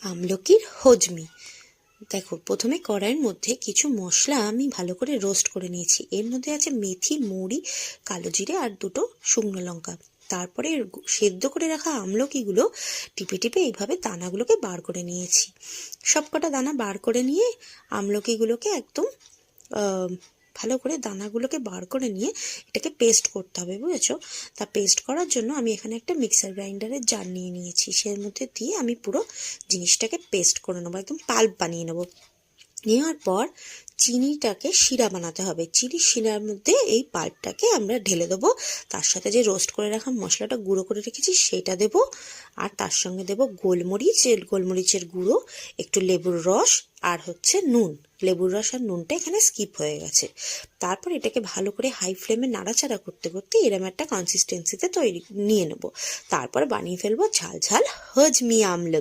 আমলকির হজমি। দেখো, প্রথমে কড়াইয়ের মধ্যে কিছু মশলা আমি ভালো করে রোস্ট করে নিয়েছি। এর মধ্যে আছে মেথি, মৌরি, কালো জিরে আর দুটো শুকনো লঙ্কা। তারপরে সেদ্ধ করে রাখা আমলকিগুলো টিপে টিপে এইভাবে দানাগুলোকে বার করে নিয়েছি। সবকটা দানা বার করে নিয়ে আমলকিগুলোকে একদম ভালো করে দানাগুলোকে বার করে নিয়ে এটাকে পেস্ট করতে হবে, বুঝেছো? তা পেস্ট করার জন্য আমি এখানে একটা মিক্সার গ্রাইন্ডারের জার নিয়ে নিয়েছি। সের মধ্যে দিয়ে আমি পুরো জিনিসটাকে পেস্ট করে নেবো, একদম পাল্প বানিয়ে নেবো। নেওয়ার পর চিনিটাকে শিরা বানাতে হবে। চিনির শিরার মধ্যে এই পাল্পটাকে আমরা ঢেলে দেবো। তার সাথে যে রোস্ট করে রাখা মশলাটা গুঁড়ো করে রেখেছি সেটা দেবো, আর তার সঙ্গে দেবো গোলমরিচের গুঁড়ো, একটু লেবুর রস, আর হচ্ছে নুন। লেবুর রস আর নুনটা এখানে স্কিপ হয়ে গেছে। তারপর এটাকে ভালো করে হাই ফ্লেমে নাড়াচাড়া করতে করতে এরম একটা কনসিস্টেন্সিতে নিয়ে নেবো। তারপর বানিয়ে ফেলবো ঝাল ঝাল হজমি আমলকি।